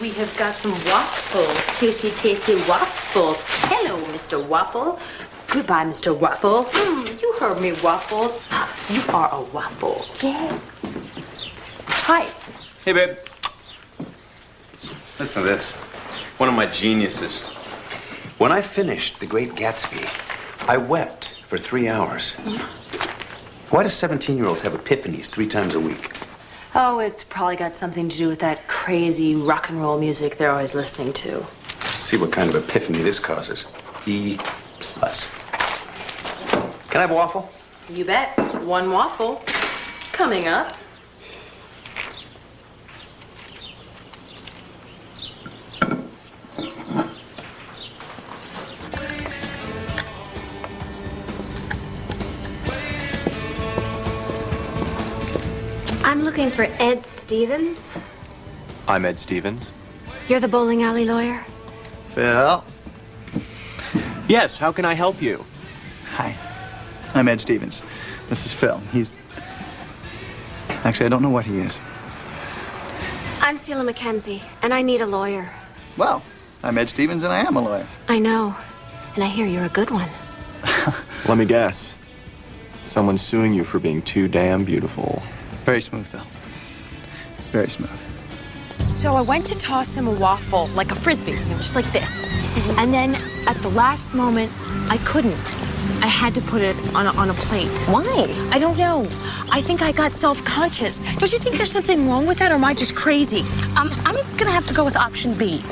we have got some waffles. Tasty, tasty waffles. Hello, Mr. Waffle. Goodbye, Mr. Waffle. You heard me, Waffles. You are a waffle. Yeah. Hi. Hey, babe. Listen to this. One of my geniuses. When I finished The Great Gatsby, I wept for 3 hours. Why do 17-year-olds have epiphanies 3 times a week? Oh, it's probably got something to do with that crazy rock and roll music they're always listening to. Let's see what kind of epiphany this causes. E+. Can I have a waffle? You bet. 1 waffle. Coming up. I'm looking for Ed Stevens. I'm Ed Stevens. You're the bowling alley lawyer? Phil. Yes, how can I help you? Hi. I'm Ed Stevens. This is Phil. Actually, I don't know what he is. I'm Sheila Mackenzie, and I need a lawyer. Well, I'm Ed Stevens, and I am a lawyer. I know. And I hear you're a good one. Let me guess. Someone's suing you for being too damn beautiful. Very smooth, Phil. Very smooth. So I went to toss him a waffle, like a Frisbee, just like this. And then at the last moment, I couldn't. I had to put it on a plate. Why? I don't know. I think I got self-conscious. Don't you think there's something wrong with that, or am I just crazy? I'm gonna have to go with option B.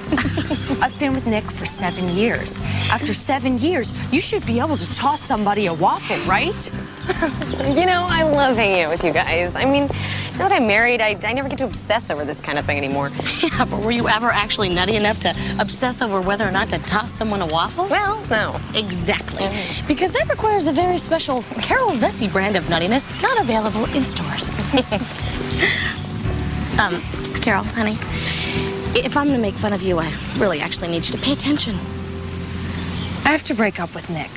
I've been with Nick for 7 years. After 7 years, you should be able to toss somebody a waffle, right? You know, I love hanging out with you guys. I mean, now that I'm married, I never get to obsess over this kind of thing anymore. Yeah, but were you ever actually nutty enough to obsess over whether or not to toss someone a waffle? Well, no. Exactly. Because that requires a very special Carol Vesey brand of nuttiness, not available in stores. Carol, honey, if I'm gonna make fun of you, I really actually need you to pay attention. I have to break up with Nick.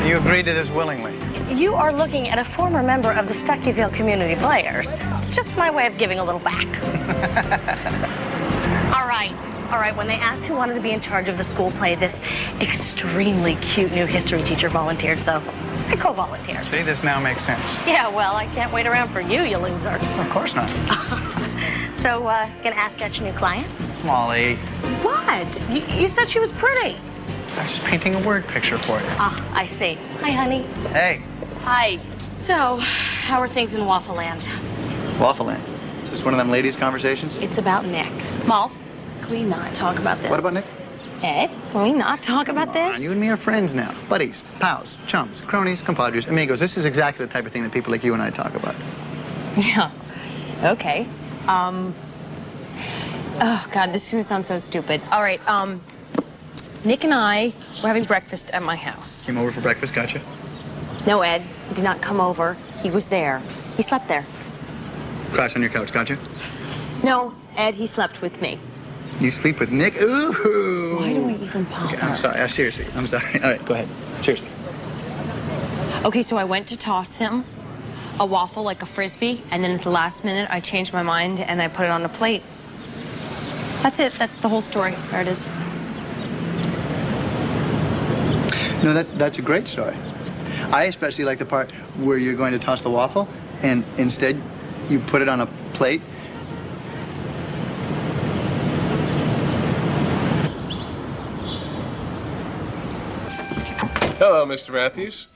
You agreed to this willingly. You are looking at a former member of the Stuckyville Community Players. It's just my way of giving a little back. All right, when they asked who wanted to be in charge of the school play, this extremely cute new history teacher volunteered, so I co-volunteered. See, this now makes sense. Yeah, well, I can't wait around for you, you loser. Of course not. So, gonna ask out your new client? Molly, What? You said she was pretty. I was just painting a word picture for you. Ah, I see. Hi, honey. Hey, Hi. So, how are things in Waffle Land? Waffle Land. Is this one of them ladies' conversations? It's about Nick. Malls, can we not talk about this? What about Nick? Ed, can we not talk about Come on, this? you and me are friends now. Buddies, pals, chums, cronies, compadres, amigos. This is exactly the type of thing that people like you and I talk about. Yeah. Okay. Oh, God, this is going to sound so stupid. All right, Nick and I were having breakfast at my house. Came over for breakfast, gotcha. No, Ed, he did not come over. He was there. He slept there. Crashed on your couch, gotcha. No, Ed, he slept with me. You sleep with Nick? Ooh. Why do we even bother? Okay, I'm sorry. Seriously, I'm sorry. All right, go ahead. Seriously. Okay, so I went to toss him a waffle like a Frisbee, and then at the last minute, I changed my mind and I put it on a plate. That's it. That's the whole story. There it is. No, that's a great story. I especially like the part where you're going to toss the waffle, and instead you put it on a plate. Hello, Mr. Matthews.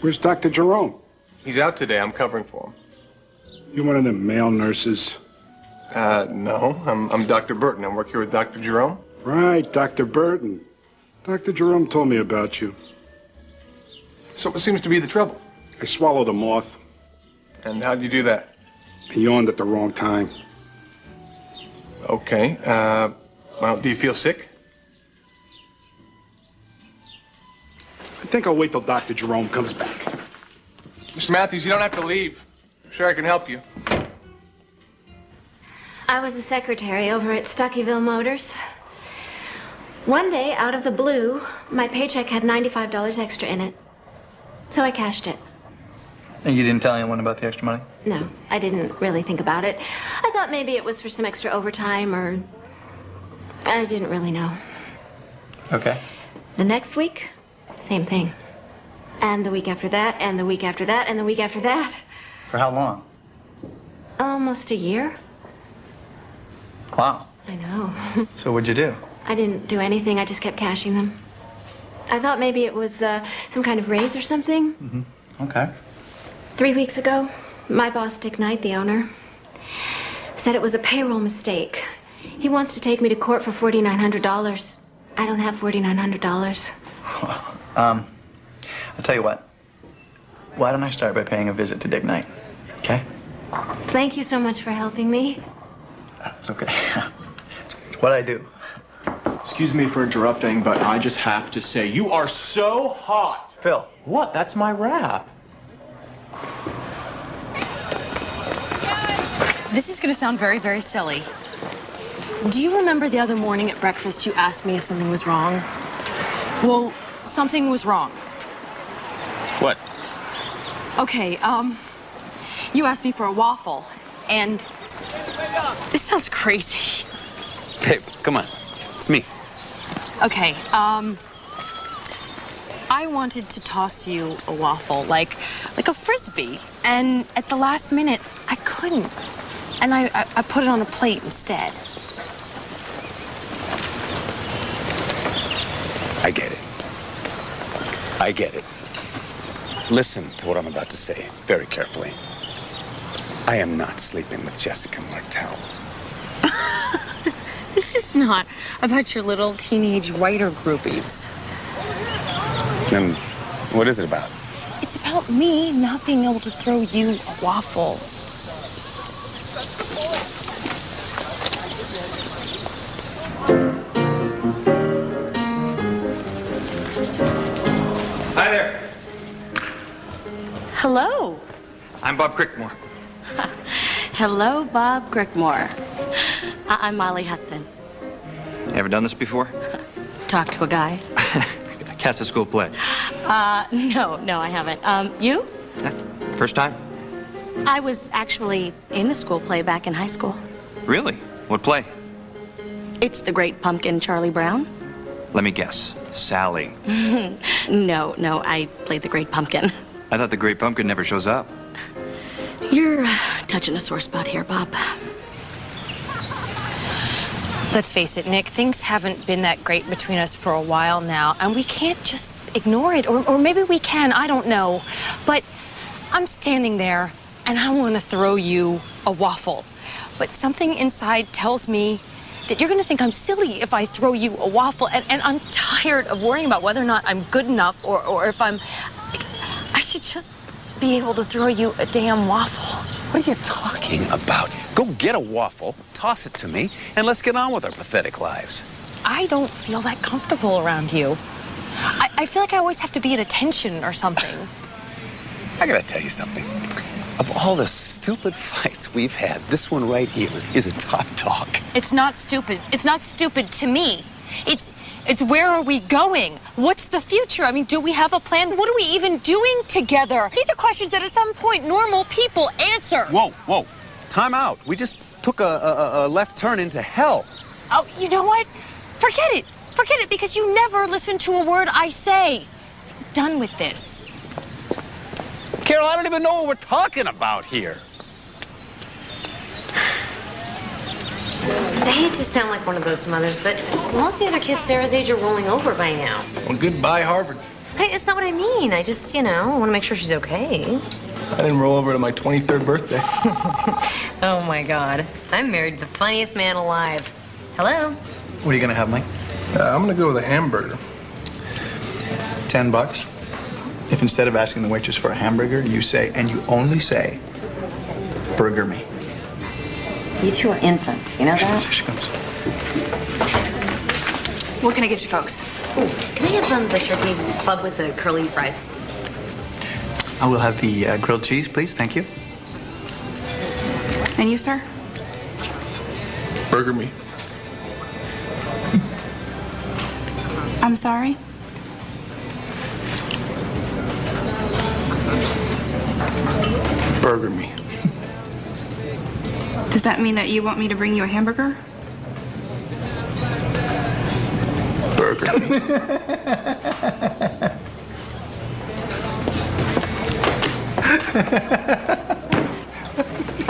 Where's Dr. Jerome? He's out today. I'm covering for him. You one of them male nurses? No. I'm Dr. Burton. I work here with Dr. Jerome. Right, Dr. Burton. Dr. Jerome told me about you. So what seems to be the trouble? I swallowed a moth. And how'd you do that? I yawned at the wrong time. Okay. Well, do you feel sick? I think I'll wait till Dr. Jerome comes back. Mr. Matthews, you don't have to leave. I'm sure I can help you. I was a secretary over at Stuckyville Motors. One day, out of the blue, my paycheck had $95 extra in it. So I cashed it. And you didn't tell anyone about the extra money? No, I didn't really think about it. I thought maybe it was for some extra overtime or... I didn't really know. Okay. The next week, same thing. And the week after that, and the week after that, and the week after that. For how long? Almost a year. Wow. I know. So what'd you do? I didn't do anything. I just kept cashing them. I thought maybe it was some kind of raise or something. Mm-hmm. Okay. 3 weeks ago, my boss, Dick Knight, the owner, said it was a payroll mistake. He wants to take me to court for $4,900. I don't have $4,900. I'll tell you what. Why don't I start by paying a visit to Dick Knight? Okay? Thank you so much for helping me. It's okay. It's what I do. Excuse me for interrupting, but I just have to say, you are so hot. Phil. What? That's my rap. This is going to sound very, very silly. Do you remember the other morning at breakfast you asked me if something was wrong? Well, something was wrong. What? Okay, you asked me for a waffle, and... This sounds crazy. Babe, come on. It's me. Okay, I wanted to toss you a waffle, like a Frisbee, and at the last minute, I couldn't. And I put it on a plate instead. I get it. I get it. Listen to what I'm about to say very carefully. I am not sleeping with Jessica Martell. This is not about your little teenage writer groupies. Then what is it about? It's about me not being able to throw you a waffle. Hi there. Hello. I'm Bob Crickmore. Hello, Bob Crickmore. I'm Molly Hudson. Ever done this before? Talk to a guy? Cast a school play. No, I haven't. You? First time? I was actually in a school play back in high school. Really? What play? It's The Great Pumpkin, Charlie Brown. Let me guess. Sally. No, I played The Great Pumpkin. I thought the Great Pumpkin never shows up. You're touching a sore spot here, Bob. Let's face it, Nick, things haven't been that great between us for a while now, and we can't just ignore it, or maybe we can, I don't know. But I'm standing there, and I want to throw you a waffle. But something inside tells me that you're going to think I'm silly if I throw you a waffle, and I'm tired of worrying about whether or not I'm good enough, or if I should just be able to throw you a damn waffle. What are you talking about? Go get a waffle, toss it to me, and let's get on with our pathetic lives. I don't feel that comfortable around you. I feel like I always have to be at attention or something. I gotta tell you something. Of all the stupid fights we've had, this one right here is a top dog. It's not stupid. It's not stupid to me. It's where are we going? What's the future? I mean, do we have a plan? What are we even doing together? These are questions that at some point normal people answer. Whoa. Time out. We just took a left turn into hell. Oh, you know what? Forget it. Forget it, because you never listen to a word I say. I'm done with this. Carol, I don't even know what we're talking about here. I hate to sound like one of those mothers, but most of the other kids Sarah's age are rolling over by now. Well, goodbye, Harvard. Hey, it's not what I mean. I just, want to make sure she's okay. I didn't roll over to my 23rd birthday. Oh my God. I'm married to the funniest man alive. Hello? What are you gonna have, Mike? I'm gonna go with a hamburger. $10. If instead of asking the waitress for a hamburger, you say, and you only say, burger me. You two are infants, you know that? Here she comes. What can I get you folks? Ooh, can I have the turkey club with the curly fries? I will have the grilled cheese, please. Thank you. And you, sir? Burger me. I'm sorry? Burger me. Does that mean that you want me to bring you a hamburger? Burger me.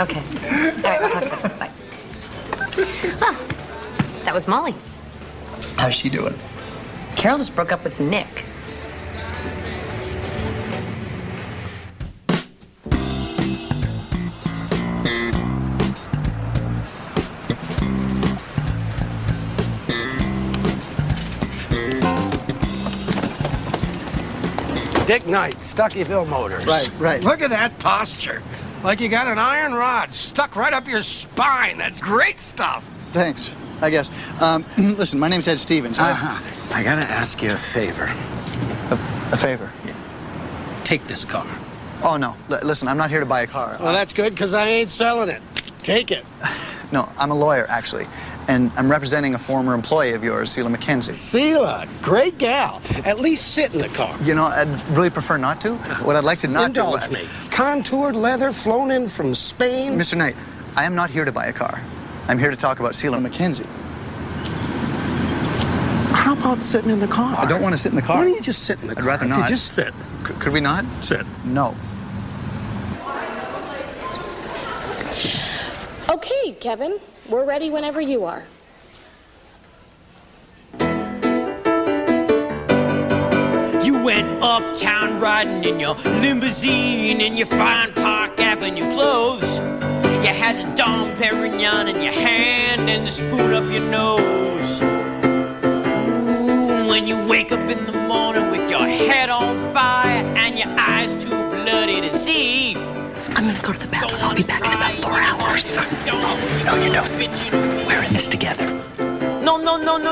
Okay. All right, we'll talk later. Bye. Ah, that was Molly. How's she doing? Carol just broke up with Nick. Dick Knight, Stuckyville Motors. Right. Look at that posture. Like you got an iron rod stuck right up your spine. That's great stuff. Thanks, I guess. Listen, my name's Ed Stevens. I gotta ask you a favor. A favor? Take this car. Oh, no. Listen, I'm not here to buy a car. Well, that's good, because I ain't selling it. Take it. No, I'm a lawyer, actually. And I'm representing a former employee of yours, Sheila McKenzie. Sheila, great gal. At least sit in the car. You know, I'd really prefer not to. What I'd like to not Indulge me. Contoured leather flown in from Spain. Mr. Knight, I am not here to buy a car. I'm here to talk about Sheila McKenzie. How about sitting in the car? I don't want to sit in the car. Why don't you just sit in the car? I'd rather If not. you just sit. Could we not? Sit. No. Okay, Kevin. We're ready whenever you are. You went uptown riding in your limousine in your fine Park Avenue clothes. You had the Dom Perignon in your hand and the spoon up your nose. Ooh, when you wake up in the morning with your head on fire and your eyes too bloody to see. I'm gonna go to the bathroom. I'll be back in about 4 hours. No, you don't. We're in this together. No,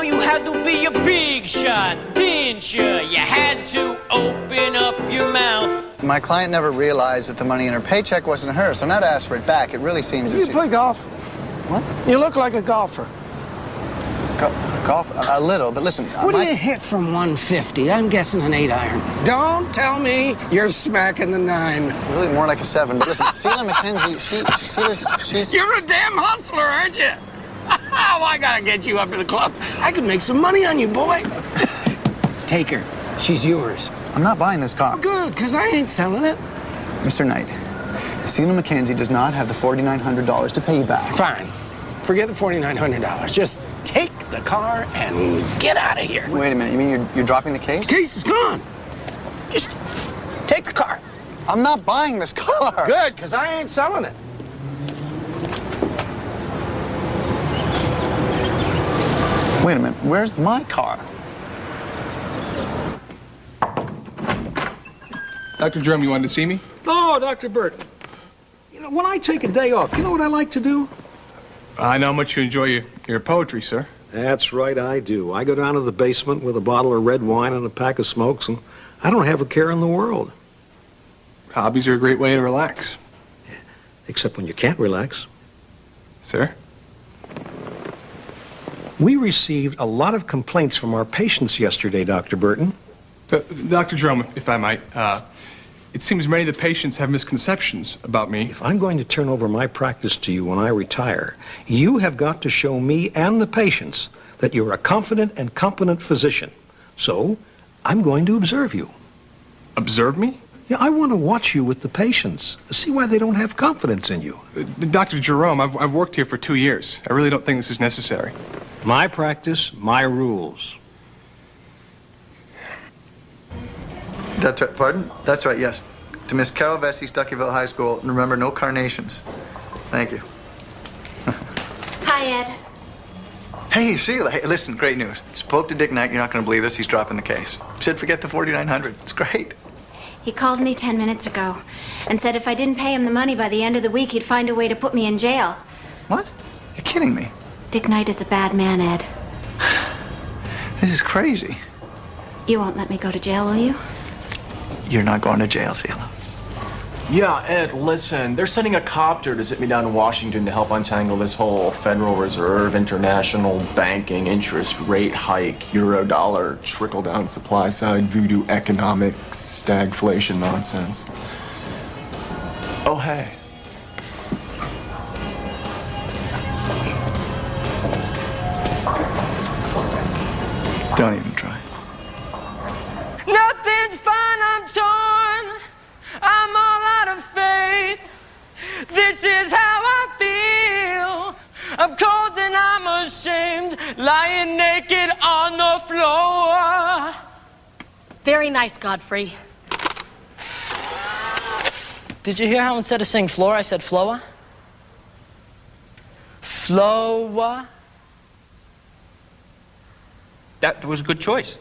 you had to be a big shot, didn't you? You had to open up your mouth. My client never realized that the money in her paycheck wasn't hers, so now to ask for it back, it really seems Do you play golf? What? You look like a golfer. Golf? A little, but listen. What do you hit from 150? I'm guessing an 8-iron. Don't tell me you're smacking the 9. Really more like a 7. But listen, Sheila McKenzie, she's... You're a damn hustler, aren't you? Oh, I gotta get you up to the club. I could make some money on you, boy. Take her. She's yours. I'm not buying this car. Good, because I ain't selling it. Mr. Knight, Sheila McKenzie does not have the $4,900 to pay you back. Fine. Forget the $4,900. Just take the car and get out of here. Wait a minute. You mean you're dropping the case? The case is gone. Just take the car. I'm not buying this car. Good, because I ain't selling it. Wait a minute. Where's my car? Dr. Jerome, you wanted to see me? Oh, Dr. Burton. You know, when I take a day off, you know what I like to do? I know how much you enjoy your poetry, sir. That's right, I do. I go down to the basement with a bottle of red wine and a pack of smokes, and I don't have a care in the world. Hobbies are a great way to relax. Except when you can't relax. Sir? We received a lot of complaints from our patients yesterday, Dr. Burton. Dr. Jerome, if I might, it seems many of the patients have misconceptions about me. If I'm going to turn over my practice to you when I retire, you have got to show me and the patients that you're a confident and competent physician. So, I'm going to observe you. Observe me? Yeah, I want to watch you with the patients, see why they don't have confidence in you. Dr. Jerome, I've worked here for 2 years. I really don't think this is necessary. My practice, my rules. That's right. Pardon? That's right, yes. To Miss Carol Vesey, Stuckyville High School, and remember, no carnations. Thank you. Hi, Ed. Hey, Sheila. Hey, listen, great news. Spoke to Dick Knight. You're not going to believe this. He's dropping the case. Said forget the $4,900. It's great. He called me 10 minutes ago and said if I didn't pay him the money by the end of the week, he'd find a way to put me in jail. What? You're kidding me. Dick Knight is a bad man, Ed. This is crazy. You won't let me go to jail, will you? You're not going to jail, Sheila. Yeah, Ed, listen. They're sending a copter to zip me down to Washington to help untangle this whole Federal Reserve, international banking, interest rate hike, euro dollar, trickle-down supply side, voodoo economics, stagflation nonsense. Oh, hey. Don't even try. Nothing's fine, I'm torn. I'm all out of faith. This is how I feel. I'm cold and I'm ashamed, lying naked on the floor. Very nice, Godfrey. Did you hear how instead of saying floor, I said floa? Floa? That was a good choice.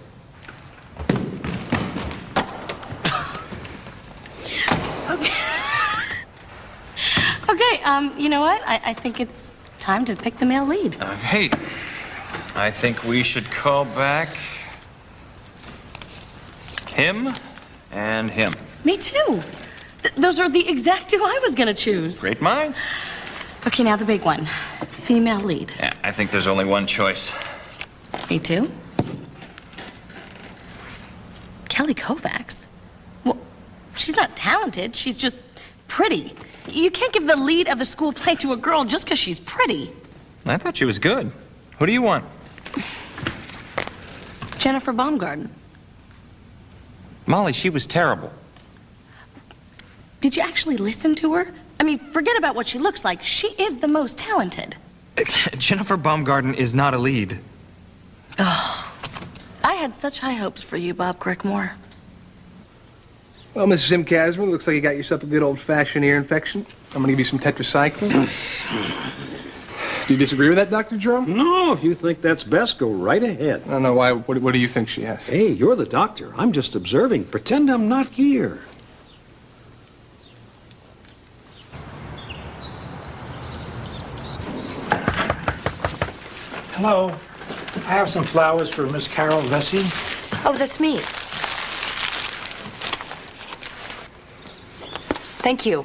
Okay, you know what? I think it's time to pick the male lead. Hey, I think we should call back him and him. Me too. Those are the exact two I was gonna choose. Great minds. Okay, now the big one. Female lead. Yeah, I think there's only one choice. Me too. Kelly Kovacs? Well, she's not talented. She's just pretty. You can't give the lead of the school play to a girl just because she's pretty. I thought she was good. Who do you want? Jennifer Baumgarten. Molly, she was terrible. Did you actually listen to her? I mean, forget about what she looks like. She is the most talented. Jennifer Baumgarten is not a lead. Oh, I had such high hopes for you, Bob Crickmore. Well, Mrs. Sim Casman, looks like you got yourself a good old-fashioned ear infection. I'm gonna give you some tetracycline. Do you disagree with that, Dr. Jerome? No, if you think that's best, go right ahead. I don't know why. What do you think she has? Hey, you're the doctor. I'm just observing. Pretend I'm not here. Hello. I have some flowers for Miss Carol Vesey. Oh, that's me. Thank you.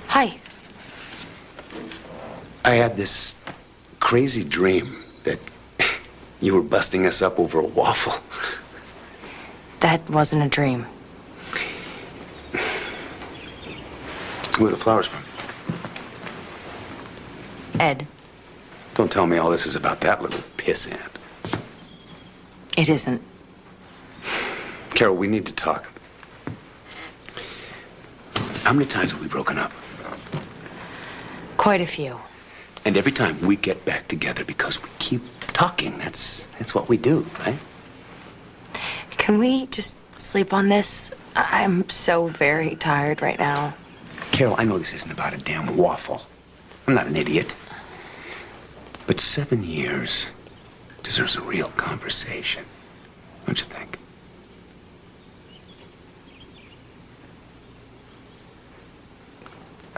Hi. I had this crazy dream that you were busting us up over a waffle. That wasn't a dream. Who are the flowers from? Ed, Don't tell me all this is about that little pissant. it isn't. Carol, we need to talk. How many times have we broken up? Quite a few. And every time we get back together because we keep talking. That's what we do, right? Can we just sleep on this? I'm so very tired right now. Carol, I know this isn't about a damn waffle. I'm not an idiot. But 7 years deserves a real conversation. Don't you think?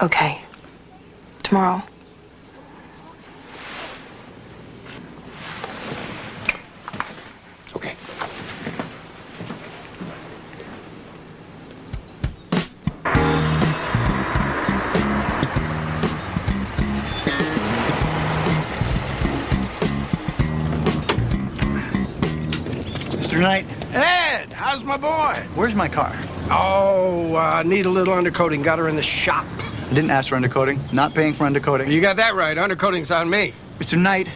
Okay. Tomorrow. Okay. Mr. Knight, Ed, how's my boy? where's my car? Oh, need a little undercoating. Got her in the shop. I didn't ask for undercoating. Not paying for undercoating. You got that right. Undercoating's on me. Mr. Knight.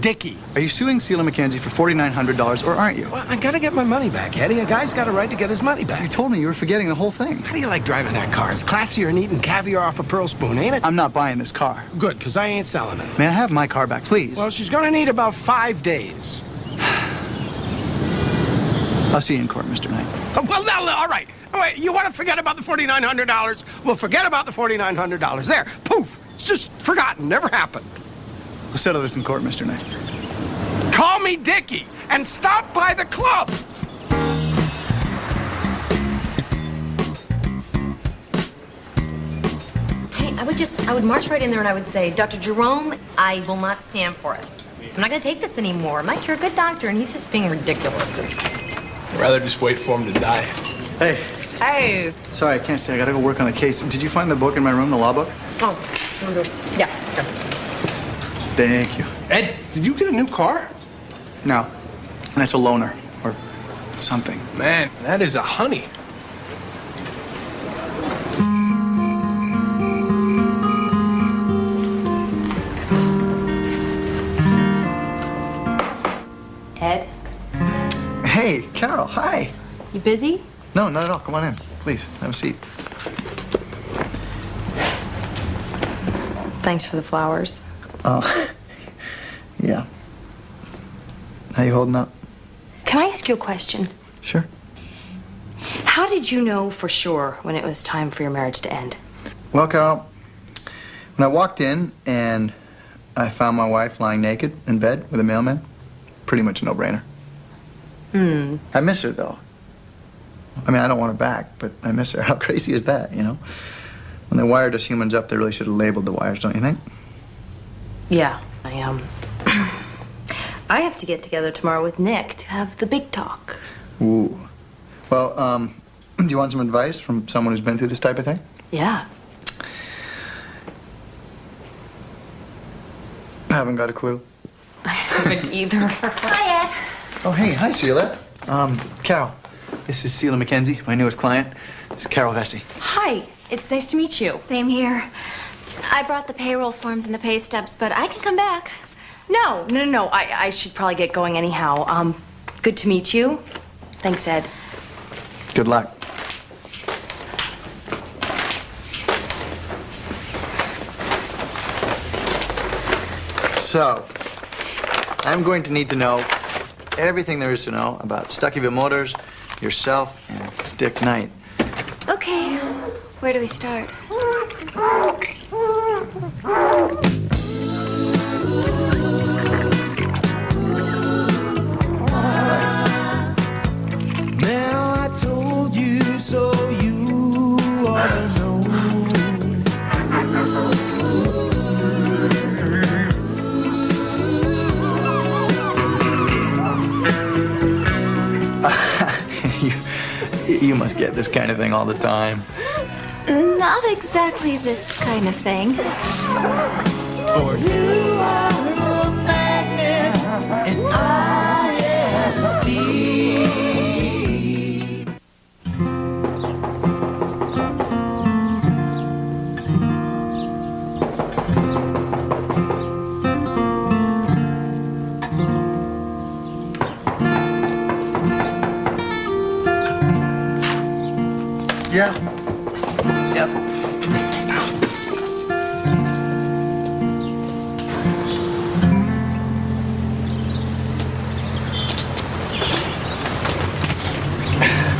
Dickie. Are you suing Sheila McKenzie for $4,900 or aren't you? Well, I gotta get my money back, Eddie. A guy's got a right to get his money back. You told me you were forgetting the whole thing. How do you like driving that car? It's classier than eating caviar off a pearl spoon, ain't it? I'm not buying this car. Good, because I ain't selling it. May I have my car back, please? Well, she's gonna need about 5 days. I'll see you in court, Mr. Knight. Well, now, all right. Oh, wait, you want to forget about the $4,900? Well, forget about the $4,900. There, poof. It's just forgotten. Never happened. We'll settle this in court, Mr. Knight. Call me Dickie and stop by the club. Hey, I would march right in there and I would say, Dr. Jerome, I will not stand for it. I'm not going to take this anymore. Mike, you're a good doctor, and he's just being ridiculous. I'd rather just wait for him to die. Hey. Hey. Sorry, I can't stay. I gotta go work on a case. Did you find the book in my room, the law book? Oh, yeah. Thank you. Ed, did you get a new car? No. That's a loaner. Or something. Man, that is a honey. Ed? Hey, Carol, hi. You busy? No, not at all. Come on in. Please, have a seat. Thanks for the flowers. Oh, yeah. How you holding up? Can I ask you a question? Sure. How did you know for sure when it was time for your marriage to end? Well, Carol, when I walked in and I found my wife lying naked in bed with a mailman, pretty much a no-brainer. I miss her, though. I mean, I don't want her back, but I miss her. How crazy is that, you know? When they wired us humans up, they really should have labeled the wires, don't you think? Yeah, I I have to get together tomorrow with Nick to have the big talk. Ooh. Well, do you want some advice from someone who's been through this type of thing? Yeah. I haven't got a clue. I haven't either. Hi, Ed. Oh, hey. Hi, Sheila. Carol. This is Sheila McKenzie, my newest client. This is Carol Vesey. Hi. It's nice to meet you. Same here. I brought the payroll forms and the pay stubs, but I can come back. No. I should probably get going anyhow. Good to meet you. Thanks, Ed. Good luck. So, I'm going to need to know everything there is to know about Stuckyville Motors, yourself, and Dick Knight. Okay. Where do we start? Now I told you so, you ought to know. You must get this kind of thing all the time. Not exactly this kind of thing. For you are a magnet, and I am steel. Yeah. Yep.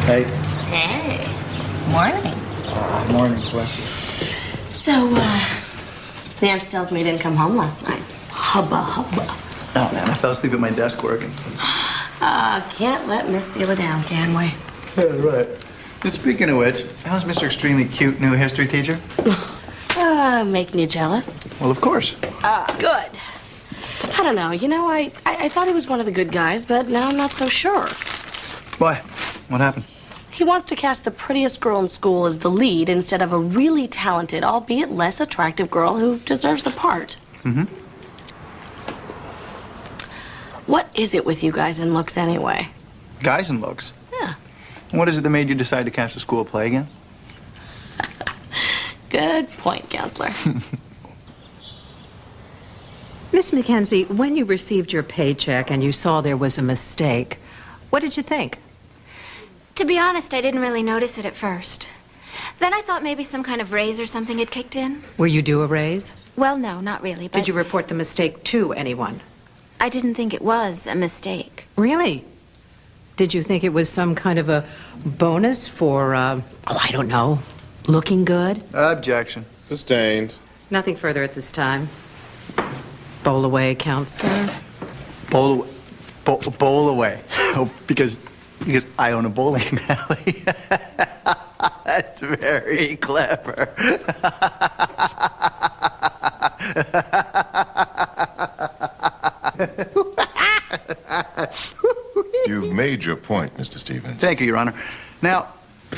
Hey. Hey. Morning. Morning, bless you. So, Nance tells me you didn't come home last night. Hubba, hubba. Oh, man, I fell asleep at my desk working. Can't let Miss Sheila down, can we? Yeah, right. But speaking of which, how's Mr. Extremely Cute new history teacher? Making you jealous? Well, of course. Good. I don't know. You know, I thought he was one of the good guys, but now I'm not so sure. Why? What happened? He wants to cast the prettiest girl in school as the lead instead of a really talented, albeit less attractive girl who deserves the part. Mm-hmm. What is it with you guys in looks anyway? Guys and looks? Yeah. What is it that made you decide to cast a school play again? Good point, counselor. Miss Mackenzie, when you received your paycheck and you saw there was a mistake, what did you think? To be honest, I didn't really notice it at first. Then I thought maybe some kind of raise or something had kicked in. Were you due a raise? Well, no, not really, but... Did you report the mistake to anyone? I didn't think it was a mistake. Really? Did you think it was some kind of a bonus for, I don't know, looking good? Objection. Sustained. Nothing further at this time. Bowl away, counselor. Bowl away. Oh, because I own a bowling alley. That's very clever. You've made your point, Mr. Stevens. Thank you, Your Honor. Now,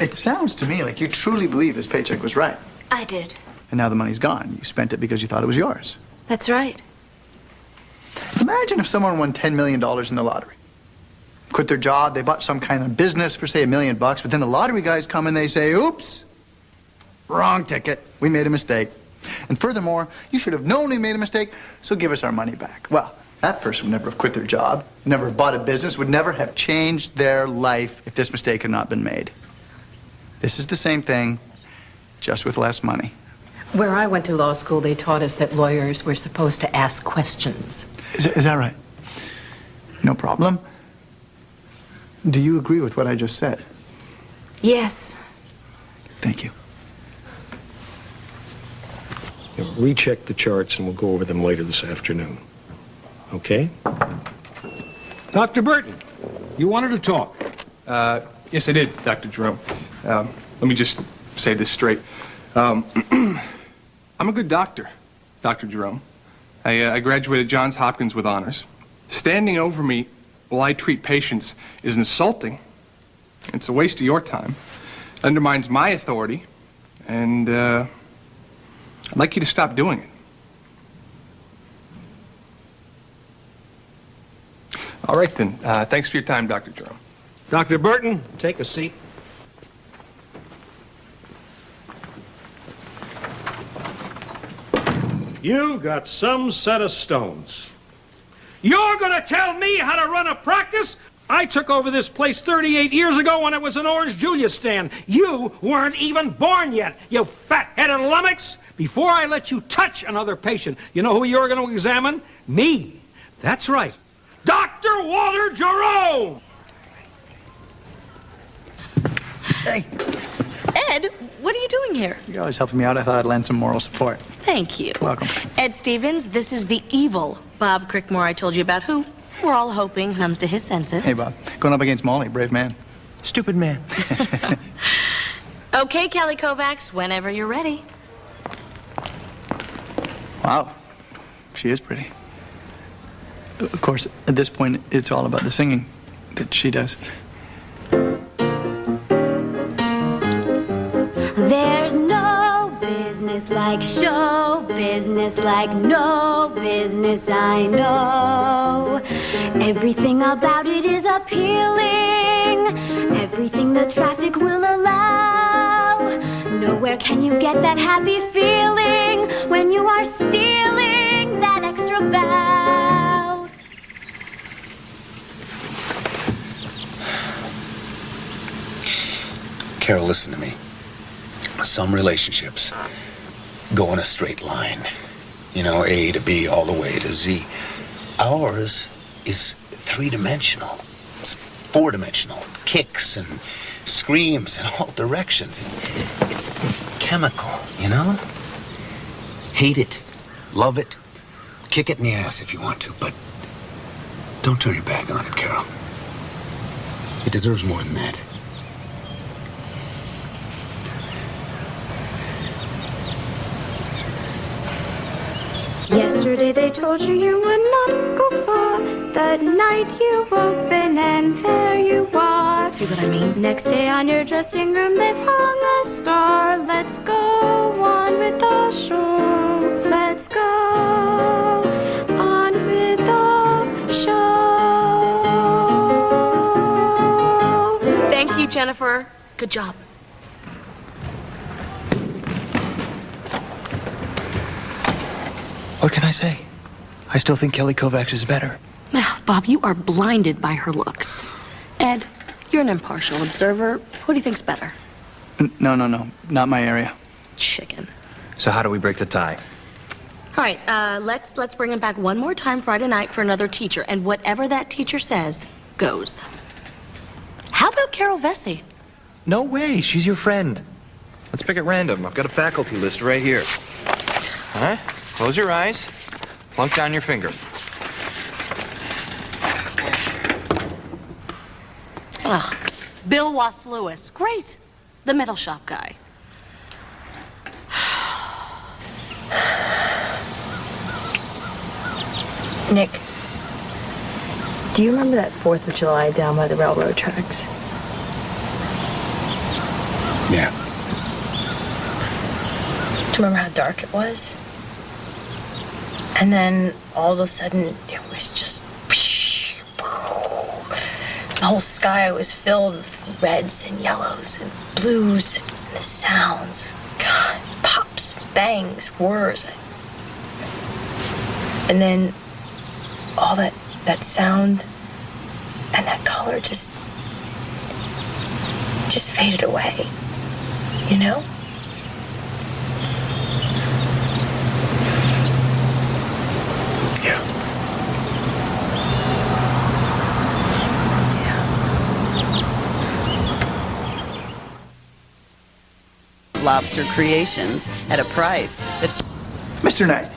it sounds to me like you truly believe this paycheck was right. I did. And now the money's gone. You spent it because you thought it was yours. That's right. Imagine if someone won $10 million in the lottery. Quit their job, they bought some kind of business for, say, $1 million, but then the lottery guys come and they say, oops, wrong ticket. We made a mistake. And furthermore, you should have known we made a mistake, so give us our money back. Well, that person would never have quit their job, never have bought a business, would never have changed their life if this mistake had not been made. This is the same thing, just with less money. Where I went to law school, they taught us that lawyers were supposed to ask questions. Is that right? No problem. Do you agree with what I just said? Yes. Thank you. Recheck the charts and we'll go over them later this afternoon. Okay? Dr. Burton, you wanted to talk. Yes, I did, Dr. Jerome. Let me just say this straight. I'm a good doctor, Dr. Jerome. I graduated Johns Hopkins with honors. Standing over me while I treat patients is insulting. It's a waste of your time. Undermines my authority. And I'd like you to stop doing it. All right, then. Thanks for your time, Dr. Jerome. Dr. Burton, take a seat. You got some set of stones. You're gonna tell me how to run a practice? I took over this place 38 years ago when it was an Orange Julius stand. You weren't even born yet, you fat-headed lummox. Before I let you touch another patient, you know who you're gonna examine? Me. That's right. Dr. Walter Jerome! Hey. Ed, what are you doing here? You're always helping me out. I thought I'd lend some moral support. Thank you. Welcome. Ed Stevens, this is the evil Bob Crickmore I told you about, who we're all hoping comes to his senses. Hey, Bob. Going up against Molly, brave man. Stupid man. Okay, Kelly Kovacs, whenever you're ready. Wow. She is pretty. Of course, at this point, it's all about the singing that she does. There's no business like show business, like no business I know. Everything about it is appealing, everything the traffic will allow. Nowhere can you get that happy feeling when you are stealing that extra bow. Carol, listen to me. Some relationships go in a straight line. You know, A to B all the way to Z. Ours is three-dimensional. It's four-dimensional. Kicks and screams in all directions. It's chemical, you know? Hate it. Love it. Kick it in the ass if you want to, but don't turn your back on it, Carol. It deserves more than that. Yesterday they told you you would not go far. That night you open and there you are. See what I mean? Next day on your dressing room they've hung a star. Let's go on with the show. Let's go on with the show. Thank you, Jennifer. Good job. What can I say? I still think Kelly Kovacs is better. Bob, you are blinded by her looks. Ed, you're an impartial observer. Who do you think's better? No. Not my area. Chicken. So how do we break the tie? All right, let's bring him back one more time Friday night for another teacher, and whatever that teacher says goes. How about Carol Vesey? No way, she's your friend. Let's pick at random. I've got a faculty list right here. All right, close your eyes. Plunk down your finger. Ugh, Bill Wass-Lewis. Great. The metal shop guy. Nick, do you remember that 4th of July down by the railroad tracks? Yeah. Do you remember how dark it was? And then all of a sudden, it was just... The whole sky was filled with reds and yellows and blues and the sounds. God, pops, bangs, whirs. And then all that sound and that color just faded away, you know? Yeah. Lobster creations at a price that's... Mr. Knight,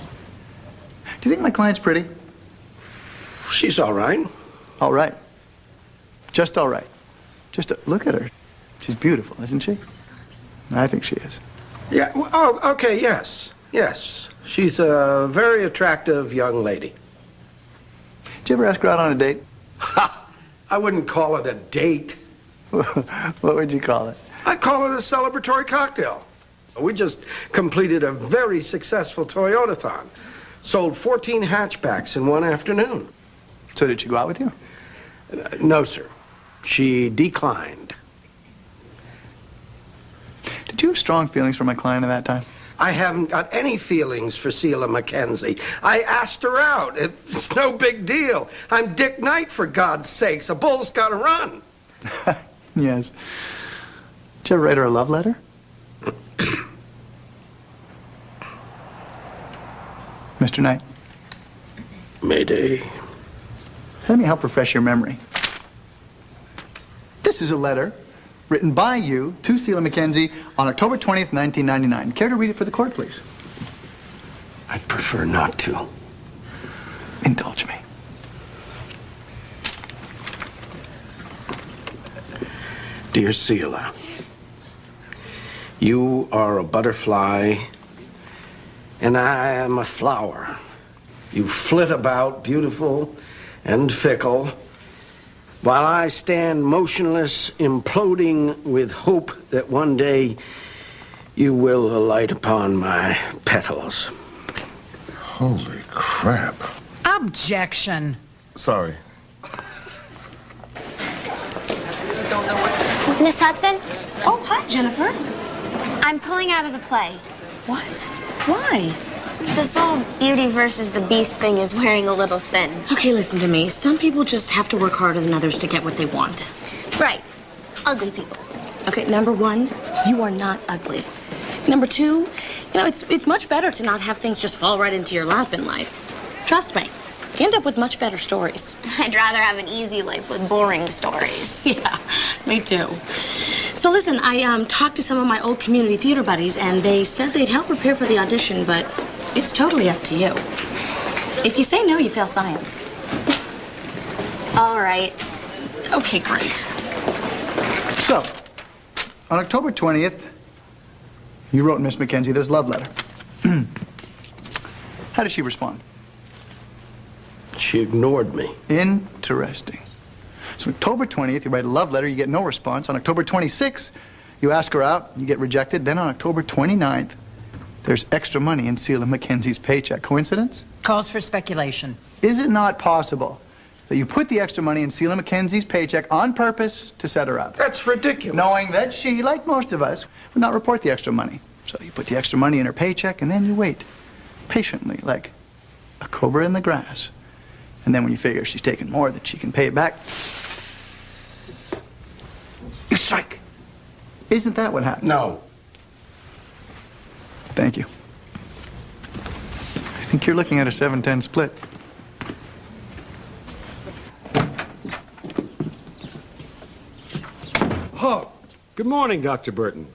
do you think my client's pretty? She's all right. All right. Just all right. Just look at her. She's beautiful, isn't she? I think she is. Yeah, oh, okay, yes. Yes. She's a very attractive young lady. Did you ever ask her out on a date? Ha! I wouldn't call it a date. What would you call it? I'd call it a celebratory cocktail. We just completed a very successful Toyota-thon. Sold 14 hatchbacks in one afternoon. So did she go out with you? No, sir. She declined. Did you have strong feelings for my client at that time? I haven't got any feelings for Sheila Mackenzie. I asked her out. It's no big deal. I'm Dick Knight, for God's sakes. A bull's got to run. Yes. Did you ever write her a love letter? Mr. Knight? Mayday. Let me help refresh your memory. This is a letter written by you to Sheila Mackenzie on October 20th, 1999. Care to read it for the court, please? I'd prefer not to. Indulge me. Dear Sheila, you are a butterfly, and I am a flower. You flit about, beautiful and fickle, while I stand motionless, imploding with hope that one day you will alight upon my petals. Holy crap. Objection. Sorry. Miss Hudson? Oh, hi, Jennifer. I'm pulling out of the play. What? Why? This whole Beauty versus the Beast thing is wearing a little thin. Okay, listen to me. Some people just have to work harder than others to get what they want. Right. Ugly people. Okay, number one, you are not ugly. Number two, it's much better to not have things just fall right into your lap in life. Trust me, you end up with much better stories. I'd rather have an easy life with boring stories. Yeah, me too. So listen, I talked to some of my old community theater buddies, and they said they'd help prepare for the audition, but it's totally up to you. If you say no, you fail science. All right. Okay, great. So, on October 20th, you wrote Miss Mackenzie this love letter. How did she respond? She ignored me. Interesting. So October 20th, you write a love letter, you get no response. On October 26th, you ask her out, you get rejected. Then on October 29th, there's extra money in Sheila Mackenzie's paycheck. Coincidence? Calls for speculation. Is it not possible that you put the extra money in Sheila Mackenzie's paycheck on purpose to set her up? That's ridiculous. Knowing that she, like most of us, would not report the extra money. So you put the extra money in her paycheck, and then you wait patiently, like a cobra in the grass. And then when you figure she's taken more than she can pay it back, You strike. isn't that what happened? No. Thank you. I think you're looking at a 7-10 split. Oh, good morning, Dr. Burton.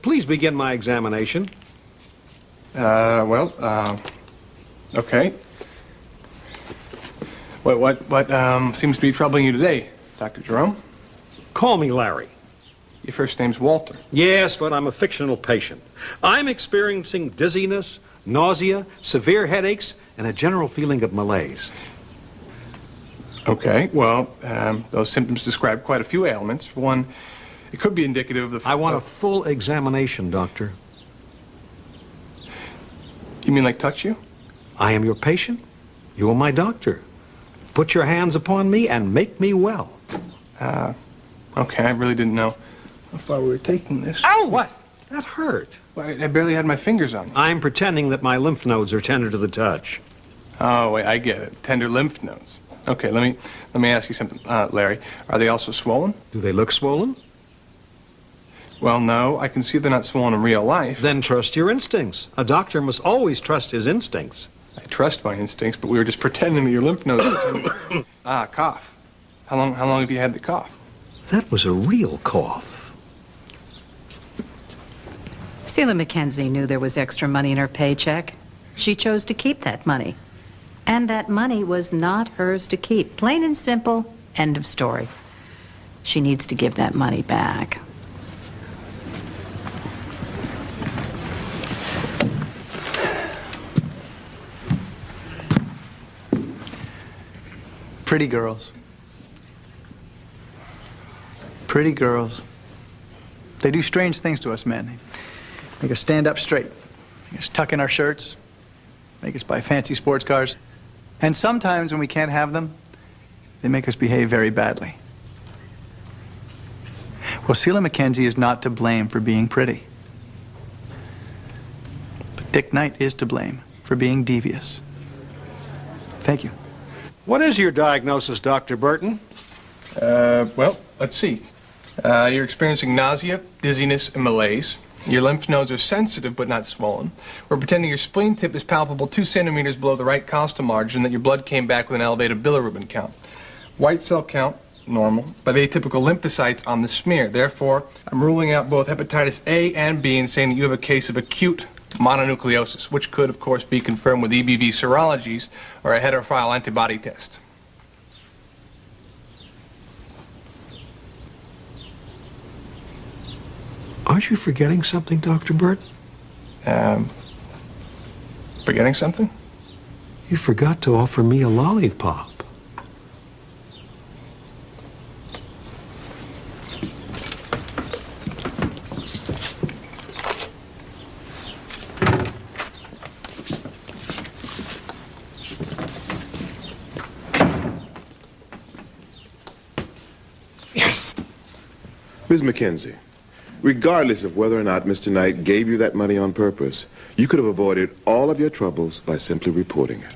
Please begin my examination. Okay. What seems to be troubling you today, Dr. Jerome? Call me Larry. Your first name's Walter. Yes, but I'm a fictional patient. I'm experiencing dizziness, nausea, severe headaches, and a general feeling of malaise. Okay, well, those symptoms describe quite a few ailments. For one, it could be indicative of... I want a full examination, doctor. You mean like touch you? I am your patient. You are my doctor. Put your hands upon me and make me well. Okay, I really didn't know how far we were taking this. Ow! What? That hurt. Well, I barely had my fingers on you. I'm pretending that my lymph nodes are tender to the touch. Oh, wait, I get it. Tender lymph nodes. Okay, let me ask you something, Larry. Are they also swollen? Do they look swollen? Well, no. I can see they're not swollen in real life. Then trust your instincts. A doctor must always trust his instincts. I trust my instincts, but we were just pretending that your lymph nodes are tender. Cough. How long have you had the cough? That was a real cough. Celia Mackenzie knew there was extra money in her paycheck. She chose to keep that money. And that money was not hers to keep. Plain and simple, end of story. She needs to give that money back. Pretty girls. Pretty girls. They do strange things to us men. They make us stand up straight, make us tuck in our shirts, make us buy fancy sports cars. And sometimes when we can't have them, they make us behave very badly. Well, Celia Mackenzie is not to blame for being pretty. But Dick Knight is to blame for being devious. Thank you. What is your diagnosis, Dr. Burton? Well, let's see. You're experiencing nausea, dizziness, and malaise. Your lymph nodes are sensitive but not swollen. We're pretending your spleen tip is palpable 2 centimeters below the right costal margin, that your blood came back with an elevated bilirubin count. White cell count, normal, but atypical lymphocytes on the smear. Therefore, I'm ruling out both hepatitis A and B and saying that you have a case of acute mononucleosis, which could, of course, be confirmed with EBV serologies or a heterophile antibody test. Aren't you forgetting something, Dr. Burton? Forgetting something? You forgot to offer me a lollipop. Yes. Ms. Mackenzie, regardless of whether or not Mr. Knight gave you that money on purpose, you could have avoided all of your troubles by simply reporting it.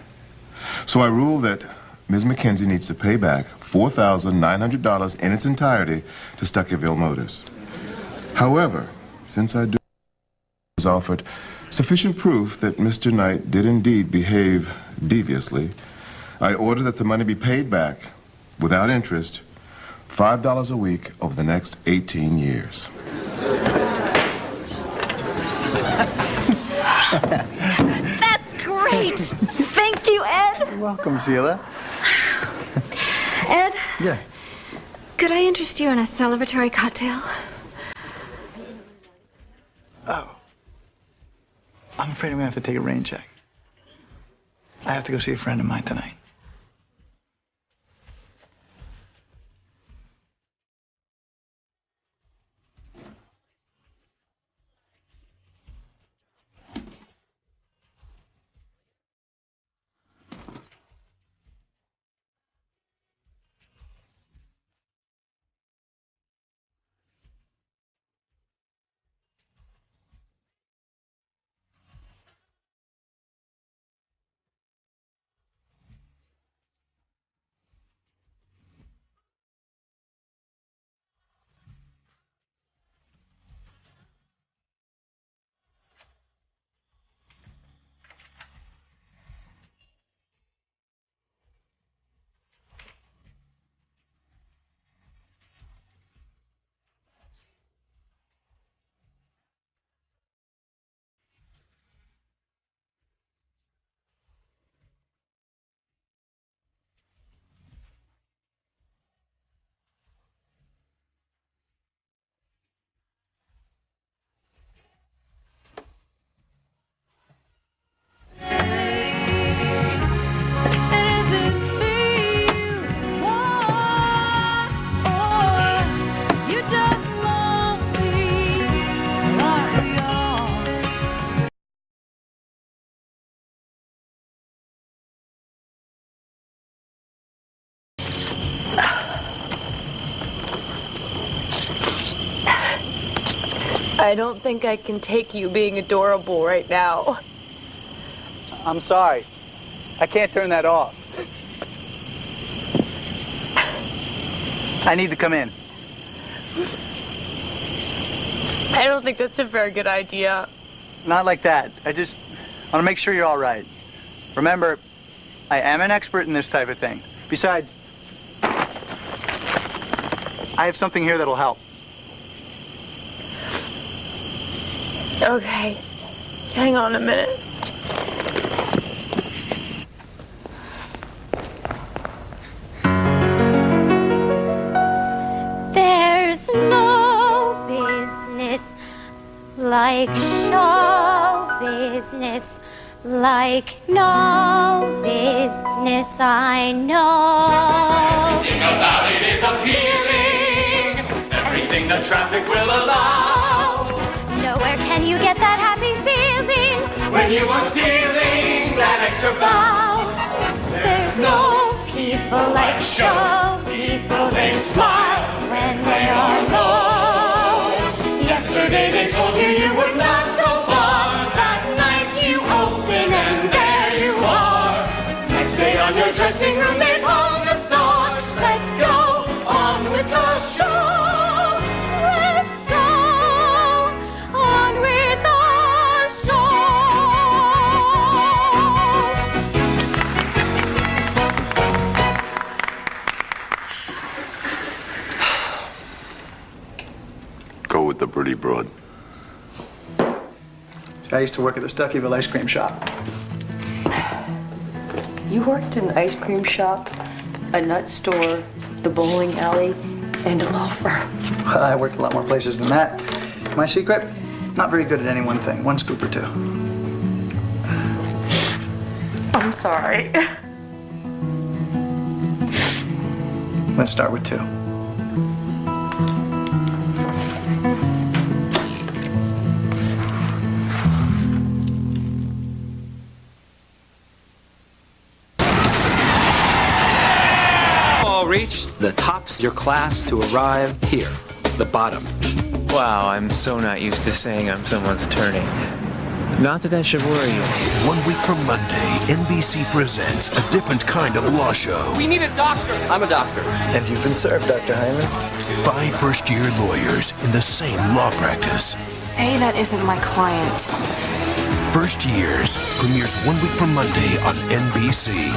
So I rule that Ms. Mackenzie needs to pay back $4,900 in its entirety to Stuckyville Motors. However, since I do has offered sufficient proof that Mr. Knight did indeed behave deviously, I order that the money be paid back without interest, $5 a week over the next 18 years. That's great. Thank you, Ed. You're welcome, Celia. Ed, Yeah. could I interest you in a celebratory cocktail? Oh. I'm afraid I'm going to have to take a rain check. I have to go see a friend of mine tonight. I don't think I can take you being adorable right now. I'm sorry. I can't turn that off. I need to come in. I don't think that's a very good idea. Not like that. I just want to make sure you're all right. Remember, I am an expert in this type of thing. Besides, I have something here that'll help. Okay. Hang on a minute. There's no business like show business, like no business I know. Everything about it is appealing, everything the traffic will allow. Nowhere can you get that happy feeling When you are stealing that extra bow. There's no people like show people. They smile when they are low. Yesterday they told you you would not go far. That night you open and there you are. Next day on your dressing room they hung a star. Let's go on with the show. Let's go on with our show. Go with the pretty broad. I used to work at the Stuckyville ice cream shop. You worked in an ice cream shop, a nut store, the bowling alley, and a law firm. Well, I worked a lot more places than that. My secret? Not very good at any one thing. One scoop or two. I'm sorry. Let's start with two. Reached the tops of your class to arrive here, the bottom. Wow, I'm so not used to saying I'm someone's attorney. Not that that should worry you. 1 week from Monday, NBC presents a different kind of law show. We need a doctor. I'm a doctor. And you've been served, Dr. Hyman. 5 first-year lawyers in the same law practice. Say that isn't my client. First Years premieres 1 week from Monday on NBC.